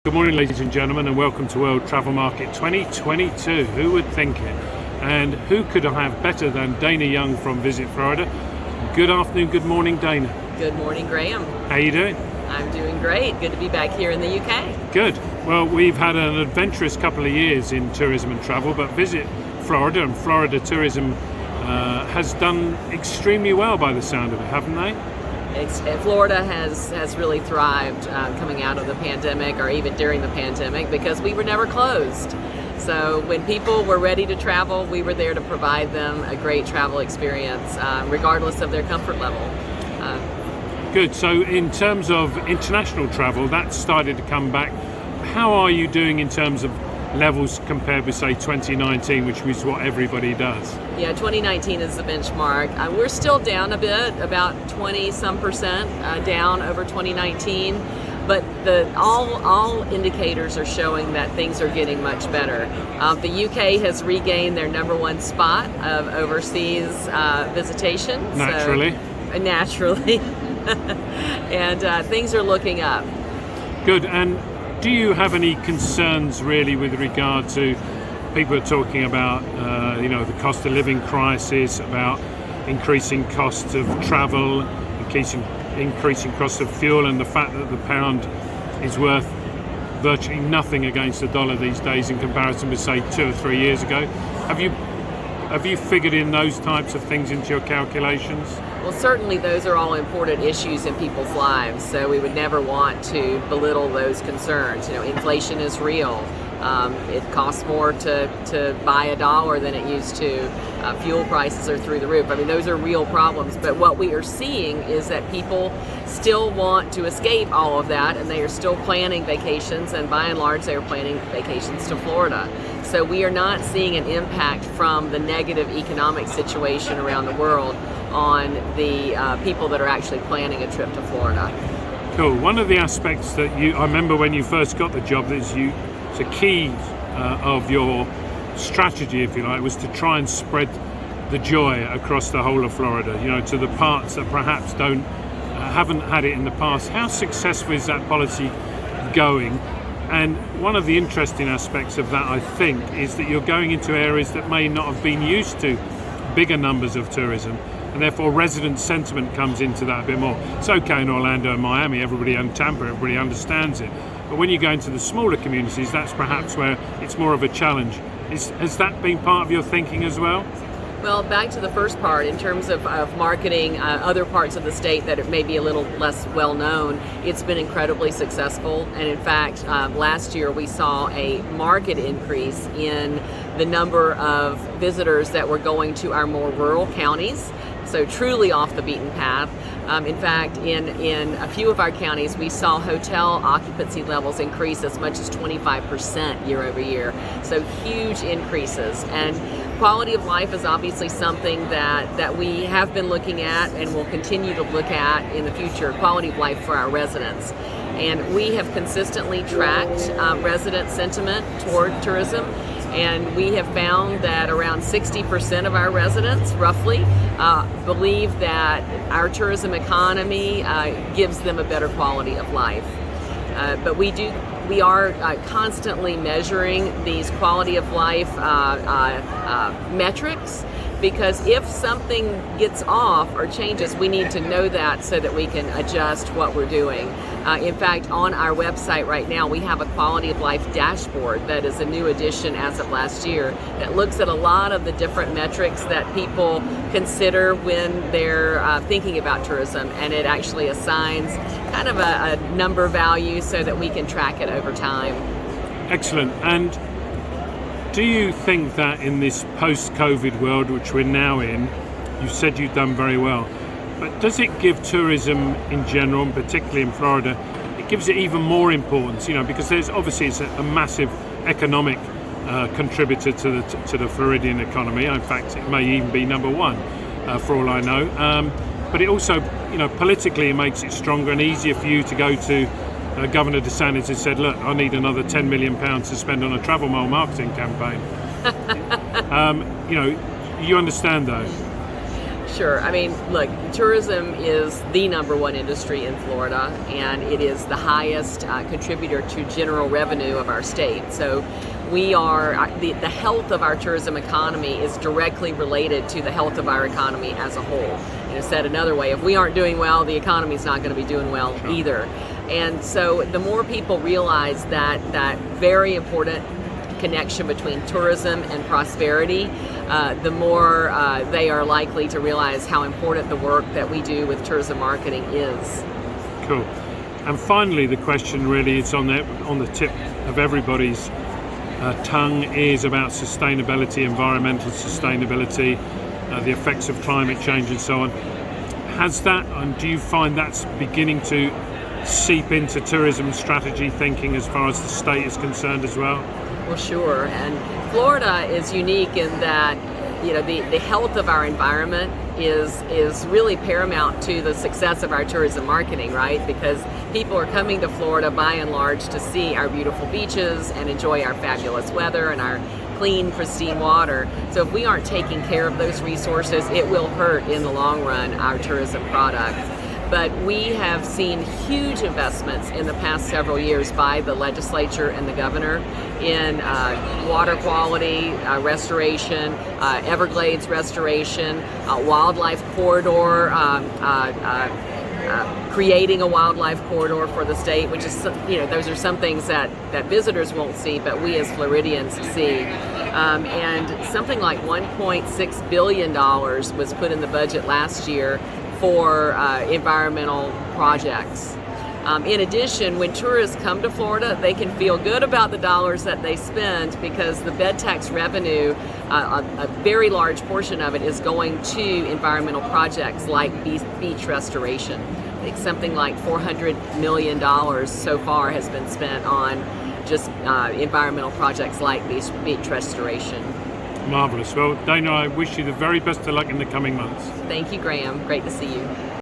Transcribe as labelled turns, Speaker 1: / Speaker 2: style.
Speaker 1: Good morning, ladies and gentlemen, and welcome to World Travel Market 2022. Who would think it? And who could I have better than Dana Young from Visit Florida? Good afternoon, good morning, Dana.
Speaker 2: Good morning, Graham.
Speaker 1: How you doing?
Speaker 2: I'm doing great. Good to be back here in the UK.
Speaker 1: Good. Well, we've had an adventurous couple of years in tourism and travel, but Visit Florida and Florida tourism has done extremely well by the sound of it, haven't they?
Speaker 2: Florida has really thrived coming out of the pandemic, or even during the pandemic, because we were never closed. So when people were ready to travel, we were there to provide them a great travel experience, regardless of their comfort level.
Speaker 1: Good. So in terms of international travel, that's started to come back. How are you doing in terms of levels compared with, say, 2019, which is what everybody does?
Speaker 2: Yeah, 2019 is the benchmark. We're still down a bit, about 20% down over 2019, but all indicators are showing that things are getting much better. The UK has regained their number one spot of overseas visitation.
Speaker 1: Naturally.
Speaker 2: Naturally. And things are looking up.
Speaker 1: Good. And do you have any concerns really with regard to people are talking about the cost of living crisis, about increasing costs of travel, increasing costs of fuel, and the fact that the pound is worth virtually nothing against the dollar these days in comparison with, say, 2 or 3 years ago? Have you figured in those types of things into your calculations?
Speaker 2: Well, certainly those are all important issues in people's lives, so we would never want to belittle those concerns. Inflation is real. It costs more to buy a dollar than it used to. Fuel prices are through the roof. I mean, those are real problems. But what we are seeing is that people still want to escape all of that, and they are still planning vacations, and by and large, they are planning vacations to Florida. So we are not seeing an impact from the negative economic situation around the world on the people that are actually planning a trip to Florida.
Speaker 1: Cool. One of the aspects that I remember when you first got the job, it's a key of your strategy, if you like, was to try and spread the joy across the whole of Florida, to the parts that perhaps haven't had it in the past. How successful is that policy going? And one of the interesting aspects of that, I think, is that you're going into areas that may not have been used to bigger numbers of tourism, and therefore resident sentiment comes into that a bit more. It's okay in Orlando and Miami, everybody, and Tampa, everybody understands it. But when you go into the smaller communities, that's perhaps where it's more of a challenge. Has that been part of your thinking as well?
Speaker 2: Well, back to the first part, in terms of marketing other parts of the state that it may be a little less well known, it's been incredibly successful. And in fact, last year we saw a market increase in the number of visitors that were going to our more rural counties. So truly off the beaten path. In fact, in a few of our counties, we saw hotel occupancy levels increase as much as 25% year over year. So huge increases. And quality of life is obviously something that we have been looking at and will continue to look at in the future, quality of life for our residents. And we have consistently tracked resident sentiment toward tourism. And we have found that around 60% of our residents, roughly, believe that our tourism economy gives them a better quality of life. But we are constantly measuring these quality of life metrics, because if something gets off or changes, we need to know that so that we can adjust what we're doing. In fact, on our website right now, we have a quality of life dashboard that is a new addition as of last year that looks at a lot of the different metrics that people consider when they're thinking about tourism, and it actually assigns kind of a number value so that we can track it over time.
Speaker 1: Excellent. And do you think that in this post-COVID world, which we're now in, you said you've done very well, but does it give tourism in general, and particularly in Florida, it gives it even more importance, because there's obviously it's a massive economic contributor to the Floridian economy. In fact, it may even be number one for all I know. But it also, politically it makes it stronger and easier for you to go to Governor DeSantis has said, look, I need another £10 million to spend on a travel mall marketing campaign. You understand though?
Speaker 2: Sure. I mean, look, tourism is the number one industry in Florida, and it is the highest contributor to general revenue of our state. So we are, the health of our tourism economy is directly related to the health of our economy as a whole. You know, said another way, if we aren't doing well, the economy is not going to be doing well either. And so the more people realize that very important connection between tourism and prosperity, the more they are likely to realize how important the work that we do with tourism marketing is.
Speaker 1: Cool. And finally, the question really is on the tip of everybody's tongue is about sustainability, environmental sustainability, the effects of climate change and so on. Has that, and do you find that's beginning to seep into tourism strategy thinking as far as the state is concerned as well?
Speaker 2: Well, sure. And Florida is unique in that, you know, the health of our environment is really paramount to the success of our tourism marketing, right? Because people are coming to Florida by and large to see our beautiful beaches and enjoy our fabulous weather and our clean, pristine water. So if we aren't taking care of those resources, it will hurt in the long run our tourism product. But we have seen huge investments in the past several years by the legislature and the governor in water quality restoration, Everglades restoration, wildlife corridor, creating a wildlife corridor for the state, which is, you know, those are some things that visitors won't see, but we as Floridians see. And something like $1.6 billion was put in the budget last year for environmental projects. In addition, when tourists come to Florida, they can feel good about the dollars that they spend because the bed tax revenue, a very large portion of it is going to environmental projects like beach restoration. I think something like $400 million so far has been spent on just environmental projects like beach restoration.
Speaker 1: Marvelous. Well, Dana, I wish you the very best of luck in the coming months.
Speaker 2: Thank you, Graham. Great to see you.